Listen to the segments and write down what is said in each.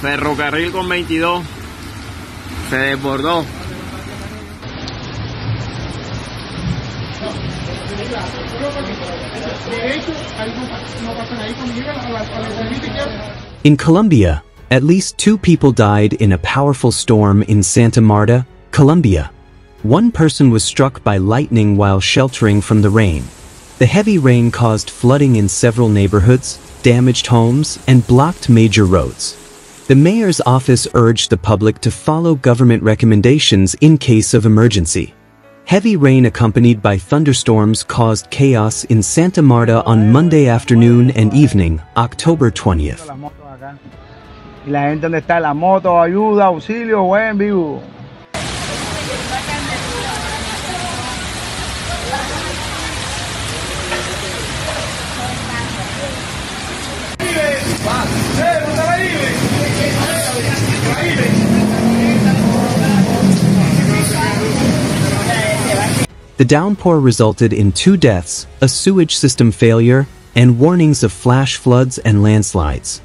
Ferrocarril con 22 se desbordó. In Colombia, at least 2 people died in a powerful storm in Santa Marta, Colombia. One person was struck by lightning while sheltering from the rain. The heavy rain caused flooding in several neighborhoods, damaged homes, and blocked major roads. The mayor's office urged the public to follow government recommendations in case of emergency. Heavy rain accompanied by thunderstorms caused chaos in Santa Marta on Monday afternoon and evening, October 20th. Y la gente donde está la moto, ayuda, auxilio, buen vivo. The downpour resulted in 2 deaths, a sewage system failure, and warnings of flash floods and landslides.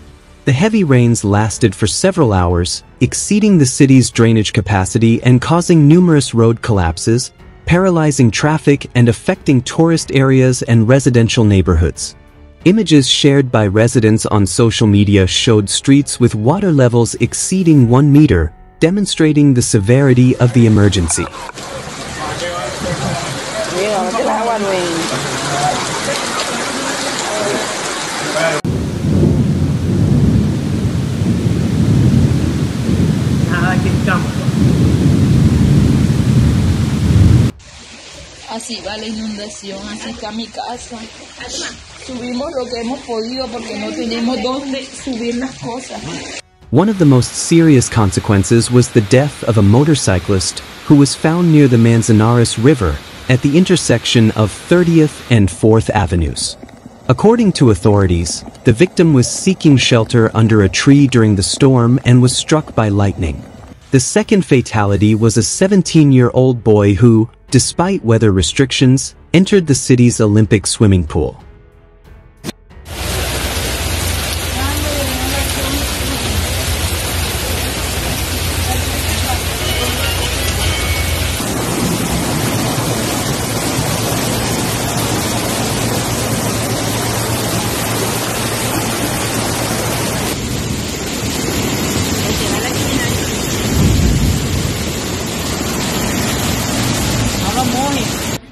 The heavy rains lasted for several hours, exceeding the city's drainage capacity and causing numerous road collapses, paralyzing traffic and affecting tourist areas and residential neighborhoods. Images shared by residents on social media showed streets with water levels exceeding 1 meter, demonstrating the severity of the emergency. Así va la inundación, así está mi casa. Subimos lo que hemos podido porque no tenemos dónde subir las cosas. One of the most serious consequences was the death of a motorcyclist who was found near the Manzanares River at the intersection of 30th and 4th Avenues. According to authorities, the victim was seeking shelter under a tree during the storm and was struck by lightning. The second fatality was a 17-year-old boy who, despite weather restrictions, entered the city's Olympic swimming pool.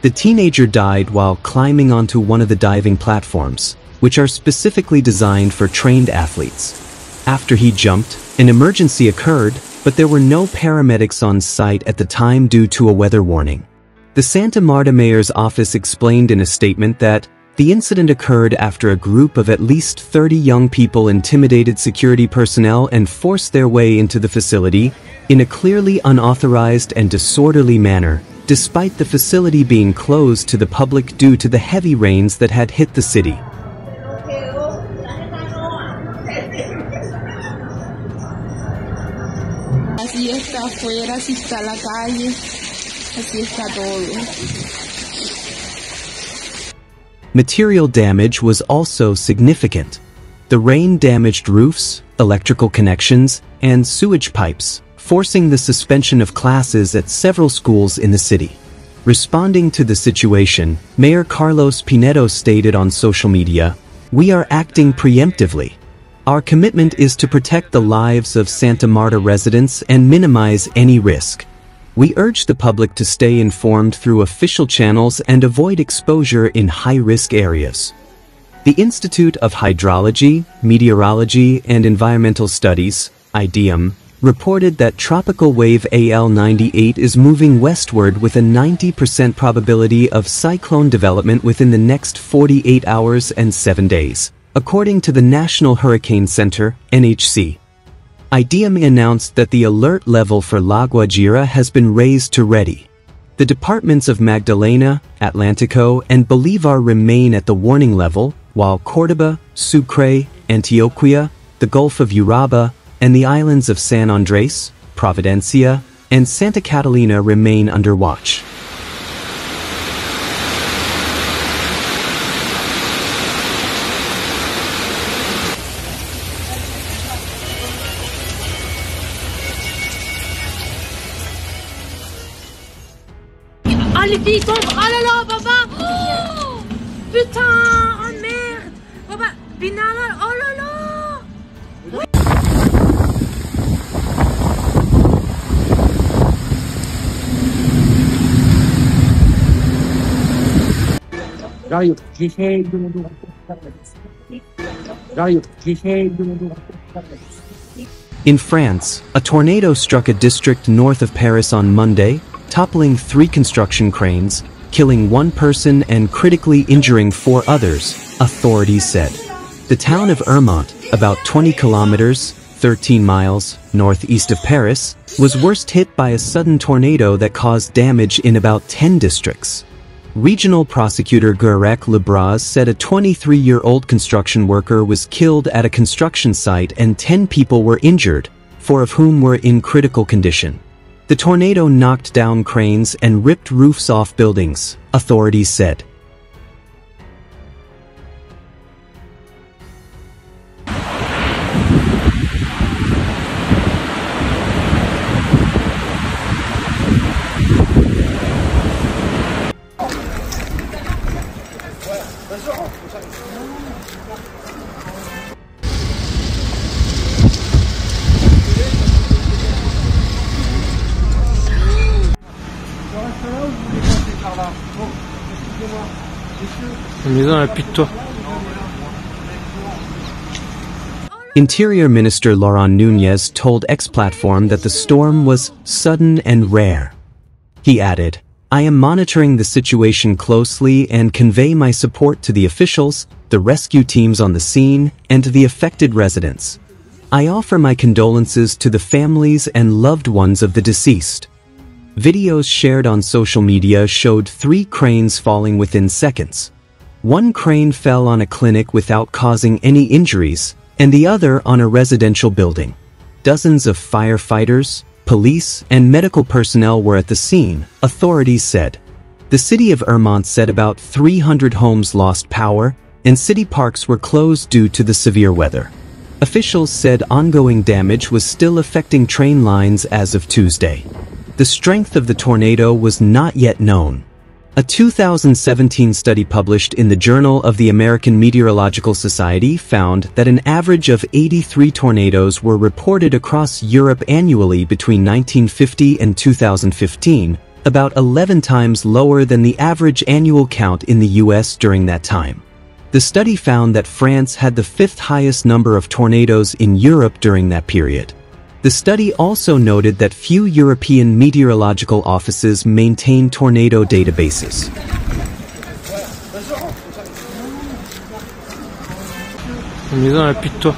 The teenager died while climbing onto one of the diving platforms, which are specifically designed for trained athletes. After he jumped, an emergency occurred, but there were no paramedics on site at the time due to a weather warning. The Santa Marta mayor's office explained in a statement that the incident occurred after a group of at least 30 young people intimidated security personnel and forced their way into the facility in a clearly unauthorized and disorderly manner, despite the facility being closed to the public due to the heavy rains that had hit the city. Así está afuera, así está la calle, así está todo. Material damage was also significant. The rain damaged roofs, electrical connections, and sewage pipes, forcing the suspension of classes at several schools in the city. Responding to the situation, Mayor Carlos Pinedo stated on social media, "We are acting preemptively. Our commitment is to protect the lives of Santa Marta residents and minimize any risk. We urge the public to stay informed through official channels and avoid exposure in high-risk areas." The Institute of Hydrology, Meteorology, and Environmental Studies, IDEM, reported that tropical wave AL98 is moving westward with a 90% probability of cyclone development within the next 48 hours and 7 days, according to the National Hurricane Center, NHC. IDEM announced that the alert level for La Guajira has been raised to ready. The departments of Magdalena, Atlántico, and Bolívar remain at the warning level, while Córdoba, Sucre, Antioquia, the Gulf of Urabá, and the islands of San Andrés, Providencia, and Santa Catalina remain under watch. putain! Oh merde! Oh bah, Binala, oh là là! In France, a tornado struck a district north of Paris on Monday, toppling 3 construction cranes, killing 1 person and critically injuring 4 others, authorities said. The town of Ermont, about 20 kilometers, 13 miles, northeast of Paris, was worst hit by a sudden tornado that caused damage in about 10 districts. Regional prosecutor Guerec Lebras said a 23-year-old construction worker was killed at a construction site and 10 people were injured, 4 of whom were in critical condition. The tornado knocked down cranes and ripped roofs off buildings, authorities said. Interior Minister Laurent Nunez told X Platform that the storm was sudden and rare. He added, "I am monitoring the situation closely and convey my support to the officials, the rescue teams on the scene, and to the affected residents. I offer my condolences to the families and loved ones of the deceased." Videos shared on social media showed 3 cranes falling within seconds. 1 crane fell on a clinic without causing any injuries, and the other on a residential building. Dozens of firefighters, police, and medical personnel were at the scene, authorities said. The city of Ermont said about 300 homes lost power, and city parks were closed due to the severe weather. Officials said ongoing damage was still affecting train lines as of Tuesday. The strength of the tornado was not yet known. A 2017 study published in the Journal of the American Meteorological Society found that an average of 83 tornadoes were reported across Europe annually between 1950 and 2015, about 11 times lower than the average annual count in the US during that time. The study found that France had the 5th highest number of tornadoes in Europe during that period. The study also noted that few European meteorological offices maintain tornado databases. On est dans la pluie de toi.